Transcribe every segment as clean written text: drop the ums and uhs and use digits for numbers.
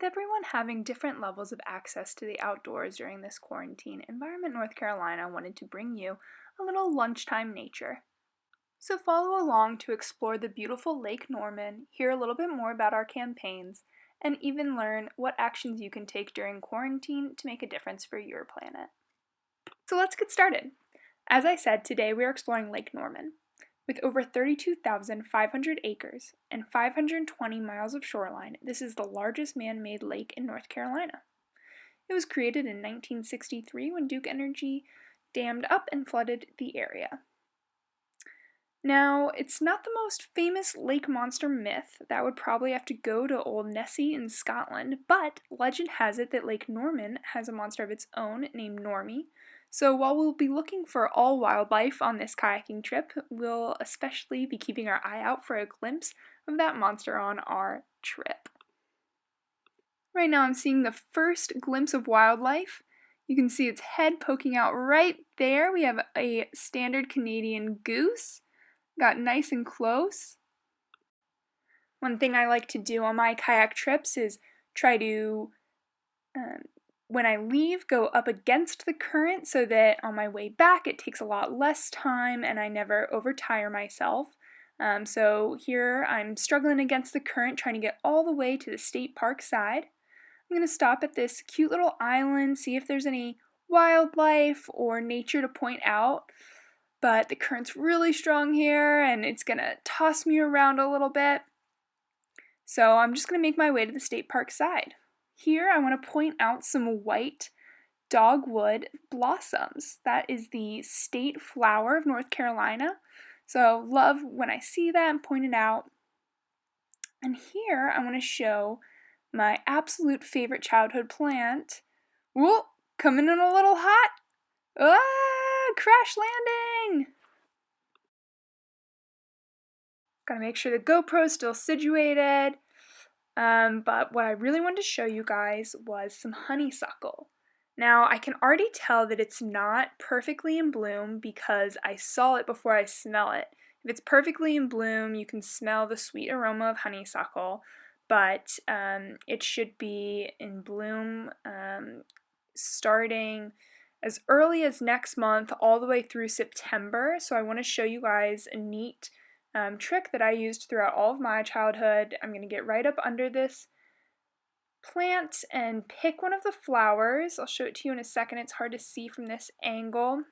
everyone having different levels of access to the outdoors during this quarantine, Environment North Carolina wanted to bring you a little lunchtime nature. So follow along to explore the beautiful Lake Norman, hear a little bit more about our campaigns, and even learn what actions you can take during quarantine to make a difference for your planet. So let's get started. As I said, today we are exploring Lake Norman. With over 32,500 acres and 520 miles of shoreline, this is the largest man-made lake in North Carolina. It was created in 1963 when Duke Energy dammed up and flooded the area. Now, it's not the most famous lake monster myth. That would probably have to go to Old Nessie in Scotland, but legend has it that Lake Norman has a monster of its own named Normie. So while we'll be looking for all wildlife on this kayaking trip, we'll especially be keeping our eye out for a glimpse of that monster on our trip. Right now I'm seeing the first glimpse of wildlife. You can see its head poking out right there. We have a standard Canadian goose. Got nice and close. One thing I like to do on my kayak trips is try to when I leave, go up against the current so that on my way back it takes a lot less time and I never overtire myself. So here I'm struggling against the current, trying to get all the way to the state park side. I'm going to stop at this cute little island, see if there's any wildlife or nature to point out. But the current's really strong here and it's going to toss me around a little bit. So I'm just going to make my way to the state park side. Here I want to point out some white dogwood blossoms. That is the state flower of North Carolina. So love when I see that and point it out. And here I want to show my absolute favorite childhood plant. Whoa, coming in a little hot. Ah, crash landing! Gotta make sure the GoPro's still situated. But what I really wanted to show you guys was some honeysuckle. Now, I can already tell that it's not perfectly in bloom because I saw it before I smell it. If it's perfectly in bloom, you can smell the sweet aroma of honeysuckle, but it should be in bloom starting as early as next month all the way through September. So I want to show you guys a neat trick that I used throughout all of my childhood. I'm going to get right up under this plant and pick one of the flowers. I'll show it to you in a second. It's hard to see from this angle.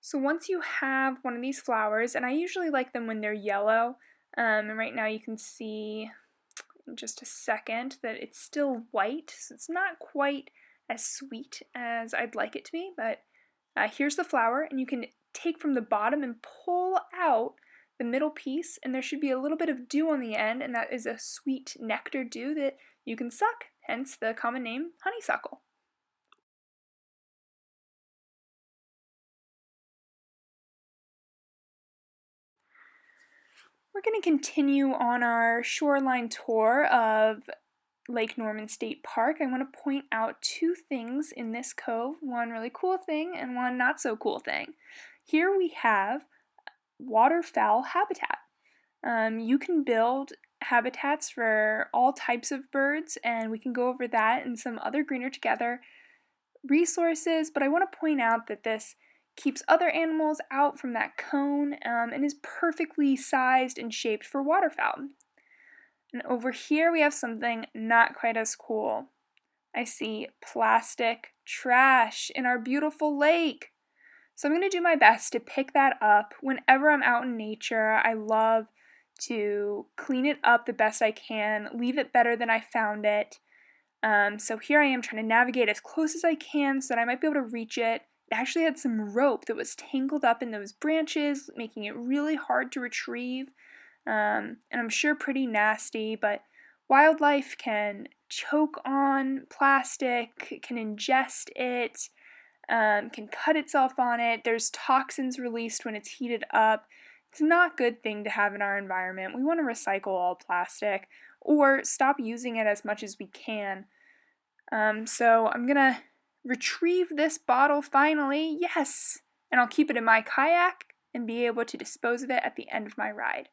So once you have one of these flowers, and I usually like them when they're yellow, and right now you can see in just a second that it's still white, so it's not quite as sweet as I'd like it to be, but here's the flower, and you can take from the bottom and pull out the middle piece, and there should be a little bit of dew on the end, and that is a sweet nectar dew that you can suck, hence the common name honeysuckle. We're going to continue on our shoreline tour of Lake Norman State Park. I want to point out two things in this cove, one really cool thing and one not so cool thing. Here we have waterfowl habitat. You can build habitats for all types of birds, and we can go over that and some other Greener Together resources, but I want to point out that this keeps other animals out from that cone and is perfectly sized and shaped for waterfowl. And over here we have something not quite as cool. I see plastic trash in our beautiful lake. So I'm going to do my best to pick that up whenever I'm out in nature. I love to clean it up the best I can, leave it better than I found it. So here I am trying to navigate as close as I can so that I might be able to reach it. It actually had some rope that was tangled up in those branches, making it really hard to retrieve. And I'm sure pretty nasty, but wildlife can choke on plastic, can ingest it, can cut itself on it. There's toxins released when it's heated up. It's not a good thing to have in our environment. We want to recycle all plastic or stop using it as much as we can. So I'm going to retrieve this bottle finally. Yes! And I'll keep it in my kayak and be able to dispose of it at the end of my ride.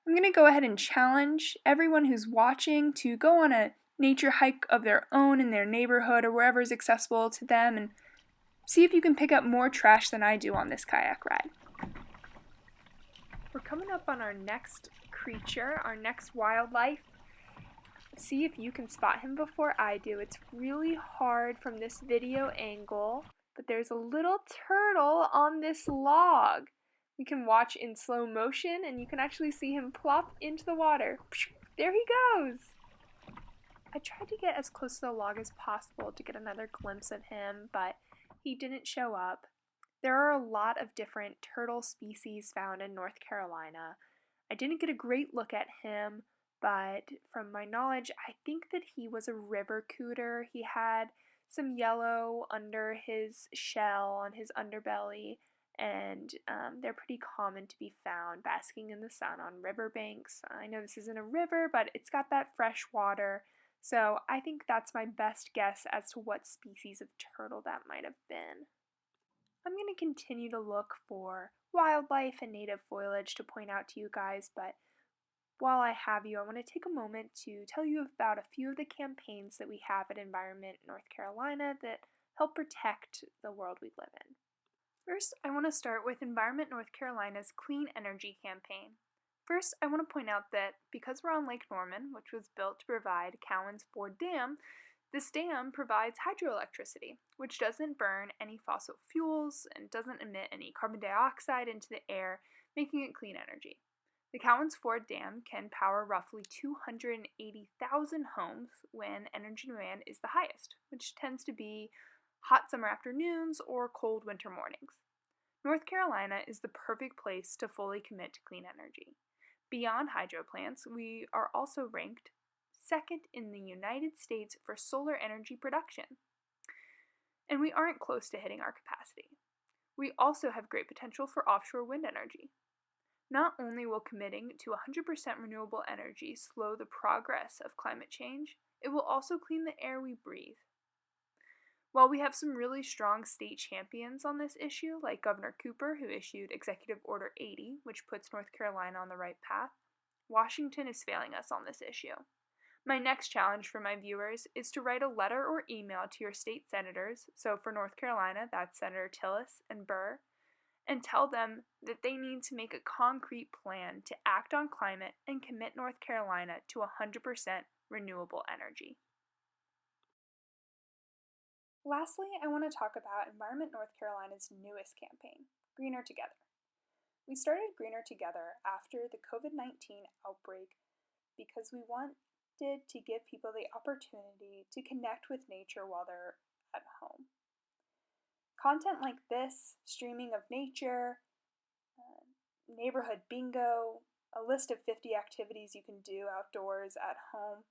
I'm going to go ahead and challenge everyone who's watching to go on a nature hike of their own in their neighborhood or wherever is accessible to them and see if you can pick up more trash than I do on this kayak ride. We're coming up on our next creature, our next wildlife. See if you can spot him before I do. It's really hard from this video angle, but there's a little turtle on this log. We can watch in slow motion and you can actually see him plop into the water. There he goes! I tried to get as close to the log as possible to get another glimpse of him, but he didn't show up. There are a lot of different turtle species found in North Carolina. I didn't get a great look at him, but from my knowledge, I think that he was a river cooter. He had some yellow under his shell on his underbelly, and they're pretty common to be found basking in the sun on riverbanks. I know this isn't a river, but it's got that fresh water, so I think that's my best guess as to what species of turtle that might have been. I'm going to continue to look for wildlife and native foliage to point out to you guys, but while I have you, I want to take a moment to tell you about a few of the campaigns that we have at Environment North Carolina that help protect the world we live in. First, I want to start with Environment North Carolina's Clean Energy campaign. First, I want to point out that because we're on Lake Norman, which was built to provide Cowan's Ford Dam, this dam provides hydroelectricity, which doesn't burn any fossil fuels and doesn't emit any carbon dioxide into the air, making it clean energy. The Cowan's Ford Dam can power roughly 280,000 homes when energy demand is the highest, which tends to be hot summer afternoons or cold winter mornings. North Carolina is the perfect place to fully commit to clean energy. Beyond hydro plants, we are also ranked second in the United States for solar energy production. And we aren't close to hitting our capacity. We also have great potential for offshore wind energy. Not only will committing to 100% renewable energy slow the progress of climate change, it will also clean the air we breathe. While we have some really strong state champions on this issue, like Governor Cooper, who issued Executive Order 80, which puts North Carolina on the right path, Washington is failing us on this issue. My next challenge for my viewers is to write a letter or email to your state senators, so for North Carolina, that's Senator Tillis and Burr, and tell them that they need to make a concrete plan to act on climate and commit North Carolina to 100% renewable energy. Lastly, I want to talk about Environment North Carolina's newest campaign, Greener Together. We started Greener Together after the COVID-19 outbreak because we wanted to give people the opportunity to connect with nature while they're at home. Content like this, streaming of nature, neighborhood bingo, a list of 50 activities you can do outdoors at home,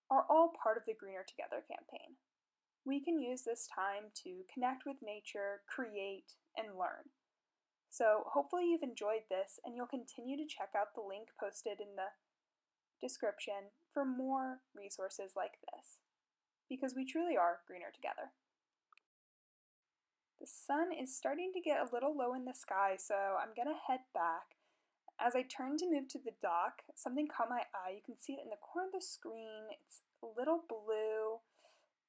are all part of the Greener Together campaign. We can use this time to connect with nature, create, and learn. So hopefully you've enjoyed this and you'll continue to check out the link posted in the description for more resources like this, because we truly are greener together. The sun is starting to get a little low in the sky, so I'm going to head back. As I turn to move to the dock, something caught my eye. You can see it in the corner of the screen. It's a little blue.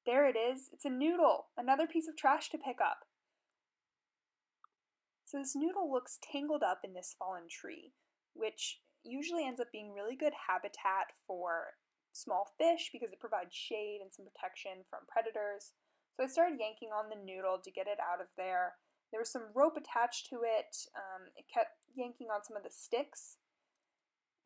There it is. It's a noodle, another piece of trash to pick up. So this noodle looks tangled up in this fallen tree, which usually ends up being really good habitat for small fish because it provides shade and some protection from predators. So I started yanking on the noodle to get it out of there. There was some rope attached to it. It kept yanking on some of the sticks.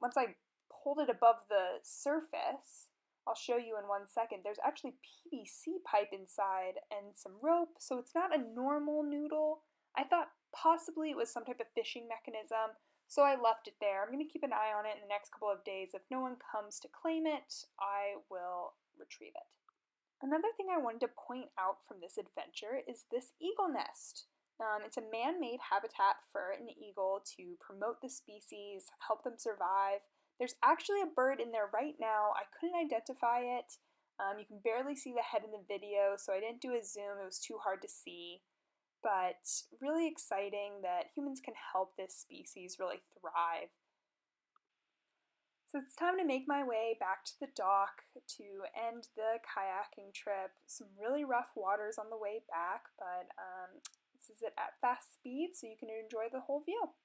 Once I pulled it above the surface, I'll show you in 1 second, there's actually PVC pipe inside and some rope, so it's not a normal noodle. I thought possibly it was some type of fishing mechanism, so I left it there. I'm going to keep an eye on it in the next couple of days. If no one comes to claim it, I will retrieve it. Another thing I wanted to point out from this adventure is this eagle nest. It's a man-made habitat for an eagle to promote the species, help them survive. There's actually a bird in there right now. I couldn't identify it. You can barely see the head in the video, so I didn't do a zoom. It was too hard to see. But really exciting that humans can help this species really thrive. So it's time to make my way back to the dock to end the kayaking trip. Some really rough waters on the way back, but this is it at fast speed so you can enjoy the whole view.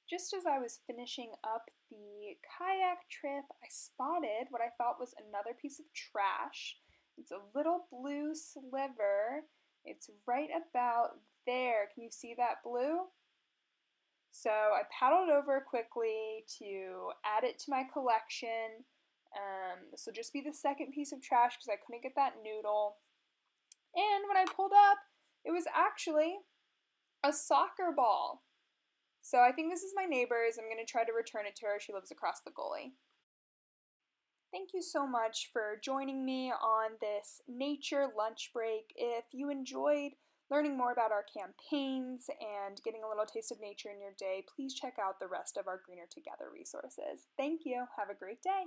Just as I was finishing up the kayak trip, I spotted what I thought was another piece of trash. It's a little blue sliver. It's right about there. Can you see that blue? So I paddled over quickly to add it to my collection. This will just be the second piece of trash because I couldn't get that noodle. And when I pulled up, it was actually a soccer ball. So I think this is my neighbor's. I'm going to try to return it to her. She lives across the gully. Thank you so much for joining me on this nature lunch break. If you enjoyed learning more about our campaigns and getting a little taste of nature in your day, please check out the rest of our Greener Together resources. Thank you. Have a great day.